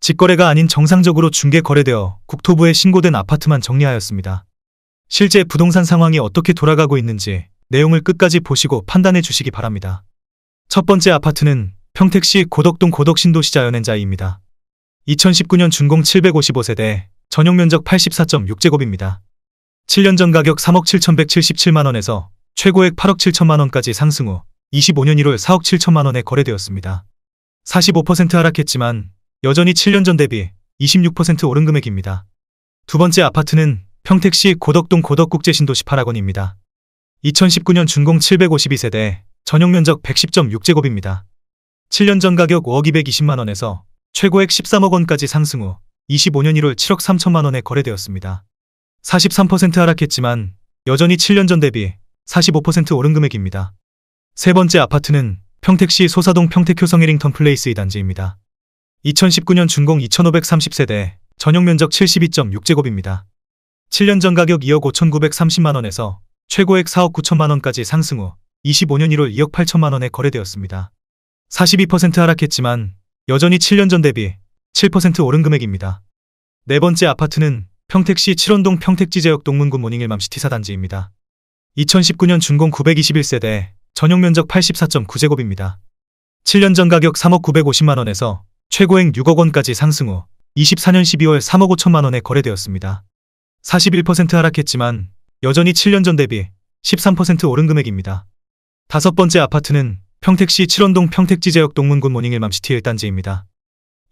직거래가 아닌 정상적으로 중개 거래되어 국토부에 신고된 아파트만 정리하였습니다. 실제 부동산 상황이 어떻게 돌아가고 있는지 내용을 끝까지 보시고 판단해 주시기 바랍니다. 첫 번째 아파트는 평택시 고덕동 고덕신도시 자연엔자이입니다. 2019년 준공 755세대, 전용면적 84.6제곱입니다. 7년 전 가격 3억 7,177만원에서 최고액 8억 7천만원까지 상승 후 25년 1월 4억 7천만원에 거래되었습니다. 45% 하락했지만 여전히 7년 전 대비 26% 오른 금액입니다. 두 번째 아파트는 평택시 고덕동 고덕국제신도시 8학원입니다. 2019년 준공 752세대, 전용면적 110.6제곱입니다. 7년 전 가격 5억 220만원에서 최고액 13억원까지 상승 후 25년 1월 7억 3천만원에 거래되었습니다. 43% 하락했지만 여전히 7년 전 대비 45% 오른 금액입니다. 세 번째 아파트는 평택시 소사동 평택효성 해링턴 플레이스 2단지입니다. 2019년 준공 2530세대, 전용면적 72.6제곱입니다. 7년 전 가격 2억 5,930만원에서 최고액 4억 9천만원까지 상승 후 25년 1월 2억 8천만원에 거래되었습니다. 42% 하락했지만 여전히 7년 전 대비 7% 오른 금액입니다. 네 번째 아파트는 평택시 칠원동 평택지제역 동문구 모닝일맘시티 4단지입니다. 2019년 준공 921세대, 전용면적 84.9제곱입니다. 7년 전 가격 3억 950만원에서 최고액 6억원까지 상승 후 24년 12월 3억 5천만원에 거래되었습니다. 41% 하락했지만 여전히 7년 전 대비 13% 오른 금액입니다. 다섯 번째 아파트는 평택시 칠원동 평택지제역 동문구 모닝일맘시티 1단지입니다.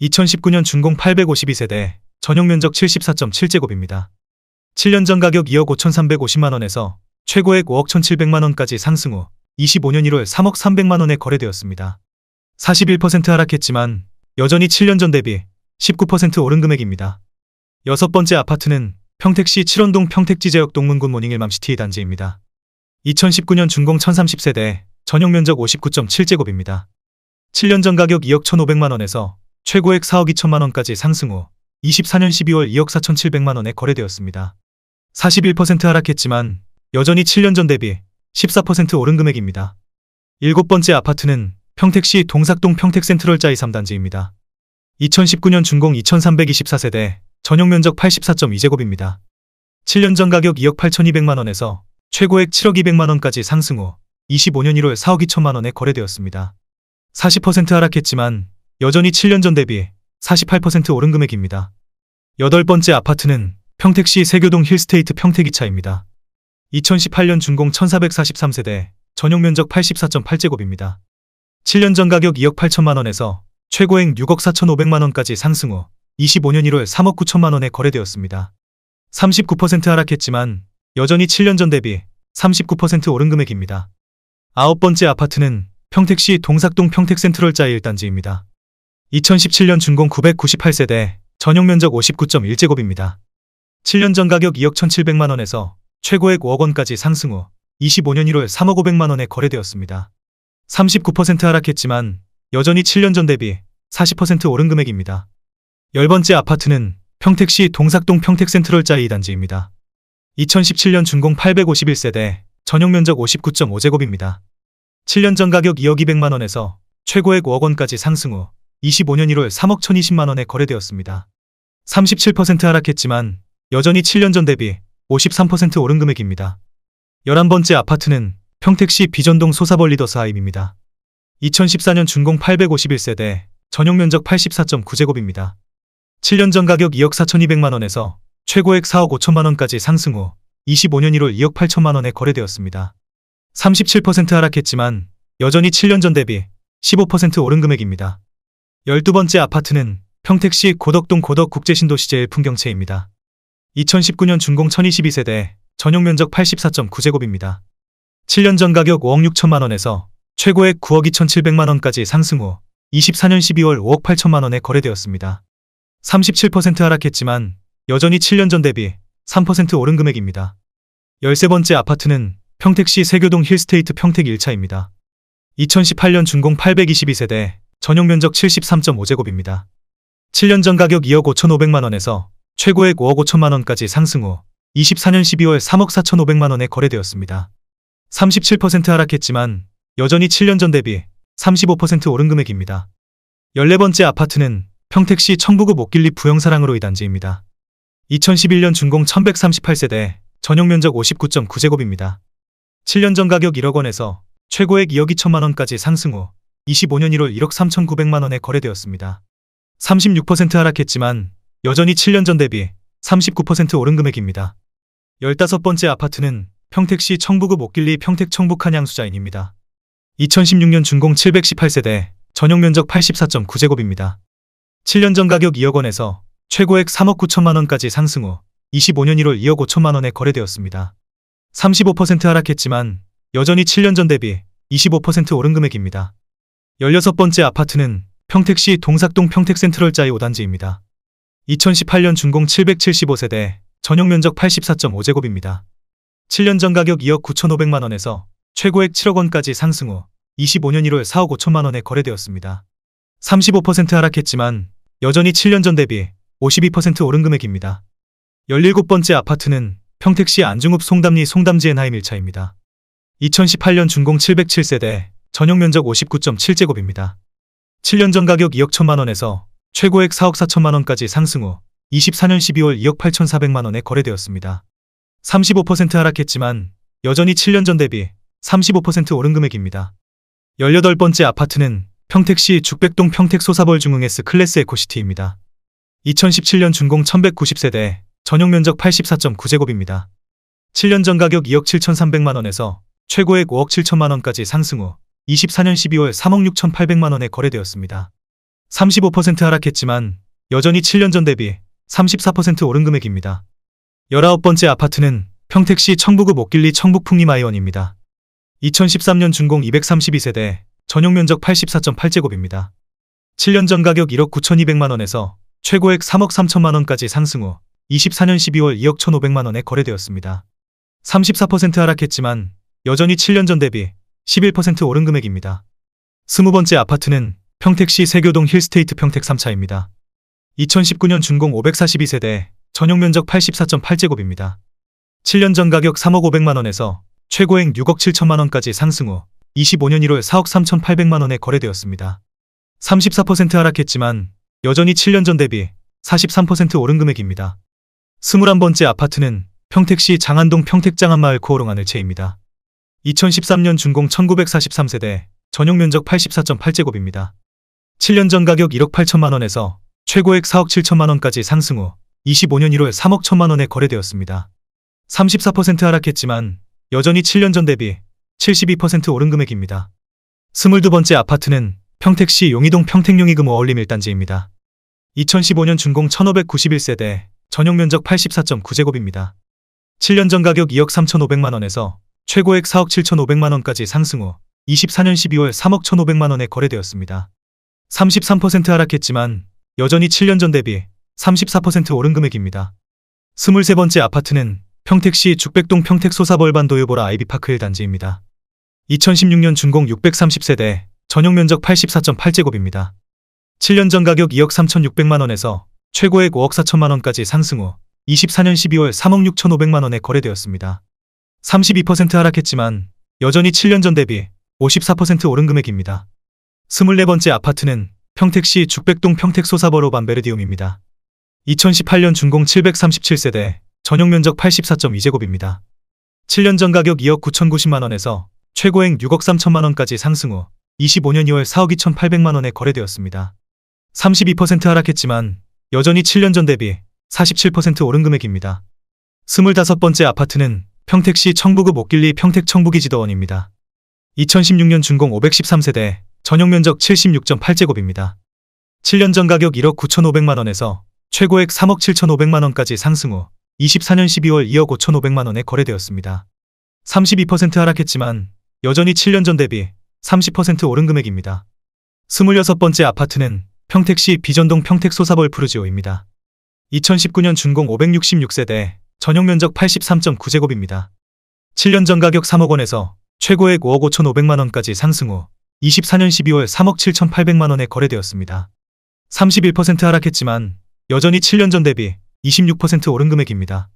2019년 준공 852세대, 전용면적 74.7제곱입니다. 7년 전 가격 2억 5,350만원에서 최고액 5억 1,700만원까지 상승 후 25년 1월 3억 300만원에 거래되었습니다. 41% 하락했지만 여전히 7년 전 대비 19% 오른 금액입니다. 여섯 번째 아파트는 평택시 칠원동 평택지제역 동문구 모닝일맘시티 2단지입니다. 2019년 준공 1030세대, 전용면적 59.7제곱입니다. 7년 전 가격 2억 1,500만원에서 최고액 4억 2천만원까지 상승 후 24년 12월 2억 4,700만원에 거래되었습니다. 41% 하락했지만 여전히 7년 전 대비 14% 오른 금액입니다. 일곱 번째 아파트는 평택시 동삭동 평택센트럴자이 3단지입니다. 2019년 준공 2324세대, 전용면적 84.2제곱입니다. 7년 전 가격 2억 8,200만원에서 최고액 7억 200만원까지 상승 후 25년 1월 4억 2천만원에 거래되었습니다. 40% 하락했지만 여전히 7년 전 대비 48% 오른 금액입니다. 여덟 번째 아파트는 평택시 세교동 힐스테이트 평택 2차입니다. 2018년 준공 1443세대, 전용면적 84.8제곱입니다. 7년 전 가격 2억 8천만원에서 최고액 6억 4,500만원까지 상승 후 25년 1월 3억 9천만원에 거래되었습니다. 39% 하락했지만 여전히 7년 전 대비 39% 오른 금액입니다. 아홉 번째 아파트는 평택시 동삭동 평택센트럴자이 1단지입니다. 2017년 준공 998세대, 전용면적 59.1제곱입니다. 7년 전 가격 2억 1,700만원에서 최고액 5억원까지 상승 후 25년 1월 3억 500만원에 거래되었습니다. 39% 하락했지만 여전히 7년 전 대비 40% 오른 금액입니다. 열 번째 아파트는 평택시 동삭동 평택센트럴자이 2단지입니다. 2017년 준공 851세대, 전용면적 59.5제곱입니다. 7년 전 가격 2억 200만원에서 최고액 5억원까지 상승 후 25년 1월 3억 1,020만원에 거래되었습니다. 37% 하락했지만 여전히 7년 전 대비 53% 오른 금액입니다. 11번째 아파트는 평택시 비전동 소사벌리더스 하임입니다. 2014년 준공 851세대, 전용면적 84.9제곱입니다. 7년 전 가격 2억 4,200만원에서 최고액 4억 5천만원까지 상승 후 25년 1월 2억 8천만원에 거래되었습니다. 37% 하락했지만 여전히 7년 전 대비 15% 오른 금액입니다. 12번째 아파트는 평택시 고덕동 고덕국제신도시 제1풍경채입니다. 2019년 준공 1022세대, 전용면적 84.9제곱입니다. 7년 전 가격 5억 6천만원에서 최고액 9억 2,700만원까지 상승 후 24년 12월 5억 8천만원에 거래되었습니다. 37% 하락했지만 여전히 7년 전 대비 3% 오른 금액입니다. 13번째 아파트는 평택시 세교동 힐스테이트 평택 1차입니다. 2018년 준공 822세대, 전용면적 73.5제곱입니다. 7년 전 가격 2억 5,500만원에서 최고액 5억 5천만원까지 상승 후 24년 12월 3억 4,500만원에 거래되었습니다. 37% 하락했지만 여전히 7년 전 대비 35% 오른 금액입니다. 14번째 아파트는 평택시 청부구 목길리 부영사랑으로이 단지입니다. 2011년 준공 1138세대, 전용 면적 59.9제곱입니다. 7년 전 가격 1억 원에서 최고액 2억 2천만 원까지 상승 후 25년 1월 1억 3,900만 원에 거래되었습니다. 36% 하락했지만 여전히 7년 전 대비 39% 오른 금액입니다. 15번째 아파트는 평택시 청부구 목길리 평택 청북 한양수자인입니다. 2016년 준공 718세대, 전용 면적 84.9제곱입니다. 7년 전 가격 2억 원에서 최고액 3억 9천만 원까지 상승 후 25년 1월 2억 5천만 원에 거래되었습니다. 35% 하락했지만 여전히 7년 전 대비 25% 오른 금액입니다. 16번째 아파트는 평택시 동삭동 평택센트럴자이 5단지입니다. 2018년 준공 775세대, 전용 면적 84.5제곱입니다. 7년 전 가격 2억 9,500만 원에서 최고액 7억 원까지 상승 후 25년 1월 4억 5천만 원에 거래되었습니다. 35% 하락했지만 여전히 7년 전 대비 52% 오른 금액입니다. 17번째 아파트는 평택시 안중읍 송담리 송담지 엔하임 1차입니다. 2018년 준공 707세대, 전용 면적 59.7제곱입니다. 7년 전 가격 2억 1천만 원에서 최고액 4억 4천만 원까지 상승 후 24년 12월 2억 8,400만 원에 거래되었습니다. 35% 하락했지만 여전히 7년 전 대비 35% 오른 금액입니다. 18번째 아파트는 평택시 죽백동 평택소사벌 중흥S 클래스 에코시티입니다. 2017년 준공 1190세대, 전용 면적 84.9제곱입니다. 7년 전 가격 2억 7,300만 원에서 최고액 5억 7천만 원까지 상승 후 24년 12월 3억 6,800만 원에 거래되었습니다. 35% 하락했지만 여전히 7년 전 대비 34% 오른 금액입니다. 19번째 아파트는 평택시 청부구 목길리 청북풍림아이원입니다. 2013년 준공 232세대, 전용 면적 84.8제곱입니다. 7년 전 가격 1억 9,200만 원에서 최고액 3억 3천만 원까지 상승 후 24년 12월 2억 1,500만 원에 거래되었습니다. 34% 하락했지만 여전히 7년 전 대비 11% 오른 금액입니다. 20번째 아파트는 평택시 세교동 힐스테이트 평택 3차입니다. 2019년 준공 542세대, 전용 면적 84.8제곱입니다. 7년 전 가격 3억 500만 원에서 최고액 6억 7천만 원까지 상승 후 25년 1월 4억 3,800만 원에 거래되었습니다. 34% 하락했지만 여전히 7년 전 대비 43% 오른 금액입니다. 21번째 아파트는 평택시 장안동 평택장안마을 코오롱 하늘채입니다. 2013년 준공 1943세대, 전용 면적 84.8제곱입니다. 7년 전 가격 1억 8천만 원에서 최고액 4억 7천만 원까지 상승 후 25년 1월 3억 1천만 원에 거래되었습니다. 34% 하락했지만 여전히 7년 전 대비 72% 오른 금액입니다. 22번째 아파트는 평택시 용의동 평택용의금 어울림 1단지입니다. 2015년 준공 1591세대, 전용 면적 84.9제곱입니다. 7년 전 가격 2억 3,500만 원에서 최고액 4억 7,500만 원까지 상승 후 24년 12월 3억 1,500만 원에 거래되었습니다. 33% 하락했지만 여전히 7년 전 대비 34% 오른 금액입니다. 23번째 아파트는 평택시 죽백동 평택소사벌반 도요보라 아이비파크 1단지입니다. 2016년 준공 630세대, 전용 면적 84.8제곱입니다. 7년 전 가격 2억 3,600만 원에서 최고액 5억 4천만 원까지 상승 후 24년 12월 3억 6,500만 원에 거래되었습니다. 32% 하락했지만 여전히 7년 전 대비 54% 오른 금액입니다. 24번째 아파트는 평택시 죽백동 평택소사벌 오반 베르디움입니다. 2018년 준공 737세대, 전용 면적 84.2제곱입니다. 7년 전 가격 2억 9,090만 원에서 최고액 6억 3천만 원까지 상승 후 25년 2월 4억 2,800만 원에 거래되었습니다. 32% 하락했지만 여전히 7년 전 대비 47% 오른 금액입니다. 25번째 아파트는 평택시 청부구 목길리 평택 청부기지도원입니다. 2016년 준공 513세대, 전용 면적 76.8제곱입니다. 7년 전 가격 1억 9,500만 원에서 최고액 3억 7,500만 원까지 상승 후 24년 12월 2억 5,500만 원에 거래되었습니다. 32% 하락했지만 여전히 7년 전 대비 30% 오른 금액입니다. 26번째 아파트는 평택시 비전동 평택소사벌 푸르지오입니다. 2019년 준공 566세대, 전용 면적 83.9제곱입니다. 7년 전 가격 3억 원에서 최고액 5억 5,500만 원까지 상승 후 24년 12월 3억 7,800만 원에 거래되었습니다. 31% 하락했지만 여전히 7년 전 대비 26% 오른 금액입니다.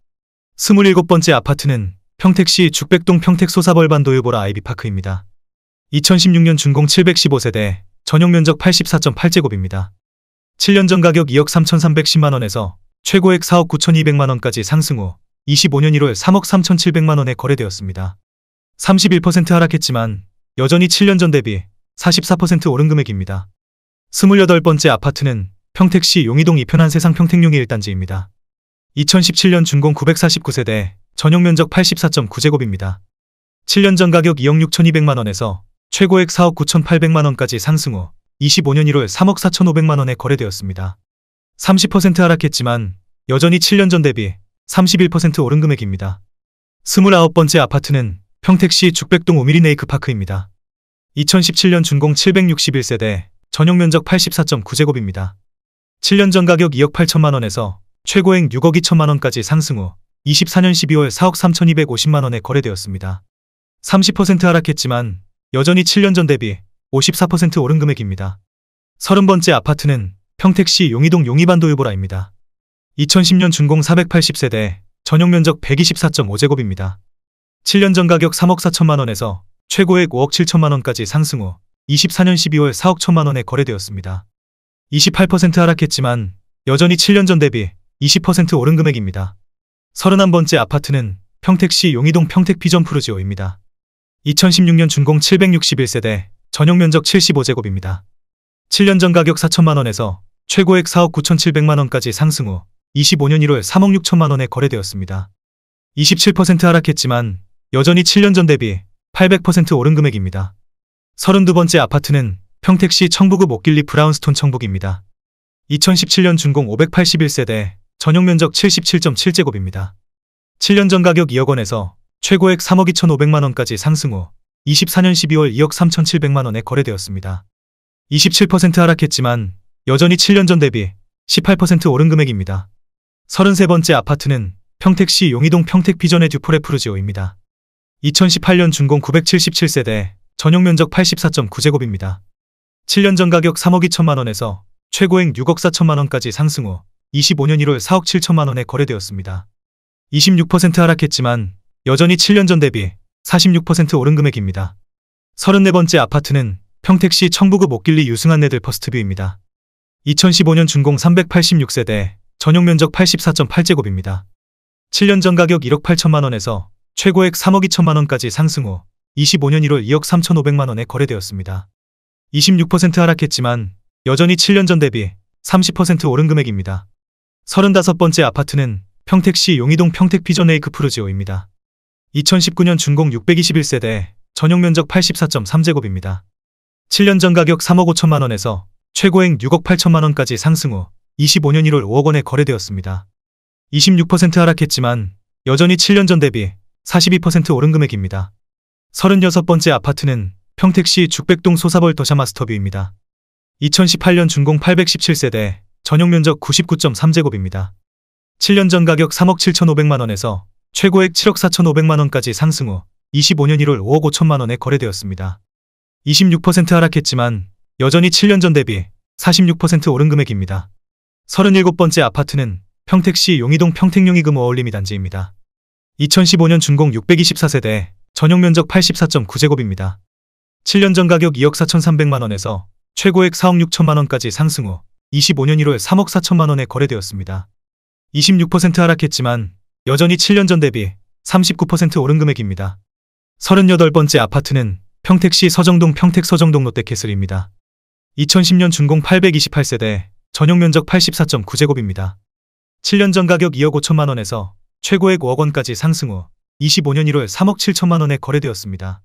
27번째 아파트는 평택시 죽백동 평택소사벌반 도요보라 아이비파크입니다. 2016년 준공 715세대, 전용 면적 84.8제곱입니다. 7년 전 가격 2억 3,310만원에서 최고액 4억 9,200만원까지 상승 후 25년 1월 3억 3,700만원에 거래되었습니다. 31% 하락했지만 여전히 7년 전 대비 44% 오른 금액입니다. 28번째 아파트는 평택시 용이동 이편한 세상 평택용이 1단지입니다. 2017년 준공 949세대, 전용 면적 84.9제곱입니다. 7년 전 가격 2억 6,200만원에서 최고액 4억 9,800만원까지 상승 후 25년 1월 3억 4,500만원에 거래되었습니다. 30% 하락했지만 여전히 7년 전 대비 31% 오른 금액입니다. 29번째 아파트는 평택시 죽백동 우미린 레이크파크입니다. 2017년 준공 761세대, 전용 면적 84.9제곱입니다. 7년 전 가격 2억 8천만원에서 최고액 6억 2천만원까지 상승 후 24년 12월 4억 3,250만원에 거래되었습니다. 30% 하락했지만 여전히 7년 전 대비 54% 오른 금액입니다. 30번째 아파트는 평택시 용이동 용이반도유보라입니다. 2010년 준공 480세대, 전용 면적 124.5제곱입니다. 7년 전 가격 3억 4천만원에서 최고액 5억 7천만원까지 상승 후 24년 12월 4억 1천만원에 거래되었습니다. 28% 하락했지만 여전히 7년 전 대비 20% 오른 금액입니다. 31번째 아파트는 평택시 용이동 평택비전푸르지오입니다. 2016년 준공 761세대, 전용 면적 75제곱입니다. 7년 전 가격 4천만원에서 최고액 4억 9,700만원까지 상승 후 25년 1월 3억 6천만원에 거래되었습니다. 27% 하락했지만 여전히 7년 전 대비 800% 오른 금액입니다. 32번째 아파트는 평택시 청부구 목길리 브라운스톤 청북입니다. 2017년 준공 581세대, 전용 면적 77.7제곱입니다. 7년 전 가격 2억 원에서 최고액 3억 2,500만원까지 상승 후 24년 12월 2억 3,700만원에 거래되었습니다. 27% 하락했지만 여전히 7년 전 대비 18% 오른 금액입니다. 33번째 아파트는 평택시 용이동 평택비전의 듀포레푸르지오입니다. 2018년 준공 977세대, 전용 면적 84.9제곱입니다. 7년 전 가격 3억 2천만원에서 최고액 6억 4천만원까지 상승 후 25년 1월 4억 7천만원에 거래되었습니다. 26% 하락했지만 여전히 7년 전 대비 46% 오른 금액입니다. 34번째 아파트는 평택시 청부구 목길리 유승한 네들 퍼스트뷰입니다. 2015년 준공 386세대, 전용 면적 84.8제곱입니다. 7년 전 가격 1억 8천만원에서 최고액 3억 2천만원까지 상승 후 25년 1월 2억 3,500만원에 거래되었습니다. 26% 하락했지만 여전히 7년 전 대비 30% 오른 금액입니다. 35번째 아파트는 평택시 용이동 평택비전 레이크푸르지오입니다. 2019년 준공 621세대, 전용 면적 84.3제곱입니다. 7년 전 가격 3억 5천만원에서 최고액 6억 8천만원까지 상승 후 25년 1월 5억 원에 거래되었습니다. 26% 하락했지만 여전히 7년 전 대비 42% 오른 금액입니다. 36번째 아파트는 평택시 죽백동 소사벌 더샤 마스터뷰입니다. 2018년 준공 817세대, 전용 면적 99.3제곱입니다. 7년 전 가격 3억 7,500만원에서 최고액 7억 4,500만원까지 상승 후 25년 1월 5억 5천만원에 거래되었습니다. 26% 하락했지만 여전히 7년 전 대비 46% 오른 금액입니다. 37번째 아파트는 평택시 용이동 평택용이금 어울림이 단지입니다. 2015년 준공 624세대, 전용 면적 84.9제곱입니다. 7년 전 가격 2억 4,300만원에서 최고액 4억 6천만원까지 상승 후 25년 1월 3억 4천만원에 거래되었습니다. 26% 하락했지만 여전히 7년 전 대비 39% 오른 금액입니다. 38번째 아파트는 평택시 서정동 평택서정동 롯데캐슬입니다. 2010년 준공 828세대, 전용 면적 84.9제곱입니다. 7년 전 가격 2억 5천만원에서 최고액 5억 원까지 상승 후 25년 1월 3억 7천만원에 거래되었습니다.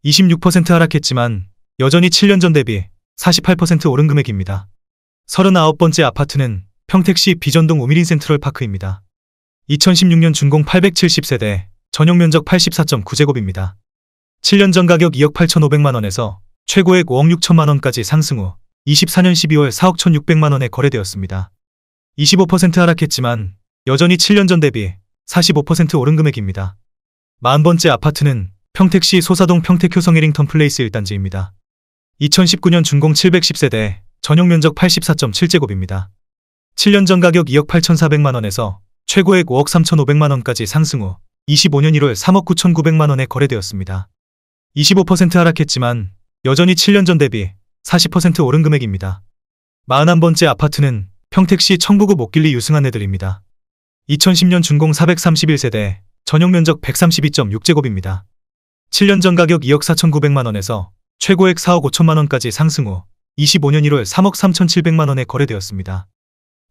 26% 하락했지만 여전히 7년 전 대비 48% 오른 금액입니다. 39번째 아파트는 평택시 비전동 우미린 센트럴파크입니다. 2016년 준공 870세대, 전용 면적 84.9제곱입니다. 7년 전 가격 2억 8,500만원에서 최고액 5억 6천만원까지 상승 후 24년 12월 4억 1,600만원에 거래되었습니다. 25% 하락했지만 여전히 7년 전 대비 45% 오른 금액입니다. 40번째 아파트는 평택시 소사동 평택효성 해링턴 플레이스 1단지입니다. 2019년 준공 710세대, 전용 면적 84.7제곱입니다. 7년 전 가격 2억 8,400만원에서 최고액 5억 3,500만원까지 상승 후 25년 1월 3억 9,900만원에 거래되었습니다. 25% 하락했지만 여전히 7년 전 대비 40% 오른 금액입니다. 41번째 아파트는 평택시 청부구 목길리 유승한 애들입니다. 2010년 준공 431세대, 전용 면적 132.6제곱입니다. 7년 전 가격 2억 4,900만원에서 최고액 4억 5천만원까지 상승 후 25년 1월 3억 3,700만원에 거래되었습니다.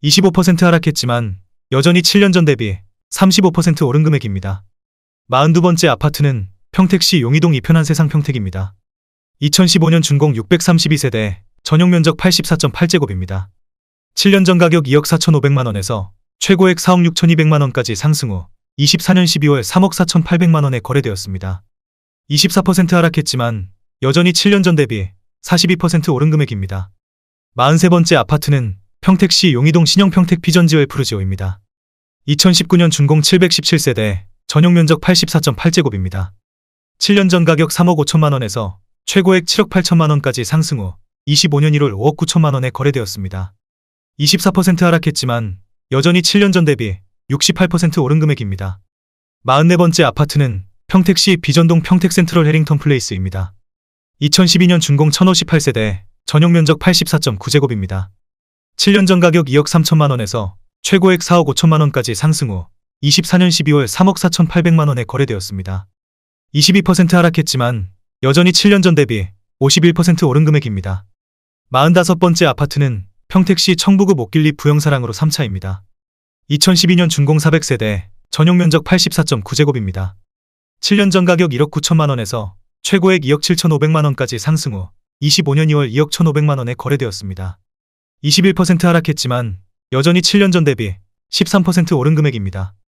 25% 하락했지만 여전히 7년 전 대비 35% 오른 금액입니다. 42번째 아파트는 평택시 용이동 이편한 세상 평택입니다. 2015년 준공 632세대, 전용 면적 84.8제곱입니다. 7년 전 가격 2억 4,500만원에서 최고액 4억 6,200만원까지 상승 후 24년 12월 3억 4,800만원에 거래되었습니다. 24% 하락했지만 여전히 7년 전 대비 42% 오른 금액입니다. 43번째 아파트는 평택시 용이동 신형 평택 피전지웰 푸르지오입니다. 2019년 준공 717세대, 전용 면적 84.8제곱입니다. 7년 전 가격 3억 5천만원에서 최고액 7억 8천만원까지 상승 후 25년 1월 5억 9천만원에 거래되었습니다. 24% 하락했지만 여전히 7년 전 대비 68% 오른 금액입니다. 44번째 아파트는 평택시 비전동 평택센트럴 해링턴 플레이스입니다. 2012년 준공 1058세대, 전용 면적 84.9제곱입니다. 7년 전 가격 2억 3천만원에서 최고액 4억 5천만원까지 상승 후 24년 12월 3억 4,800만원에 거래되었습니다. 22% 하락했지만 여전히 7년 전 대비 51% 오른 금액입니다. 45번째 아파트는 평택시 청부구 목길리 부영사랑으로 3차입니다. 2012년 준공 400세대, 전용 면적 84.9제곱입니다. 7년 전 가격 1억 9천만원에서 최고액 2억 7,500만원까지 상승 후 25년 2월 2억 1,500만원에 거래되었습니다. 21% 하락했지만 여전히 7년 전 대비 13% 오른 금액입니다.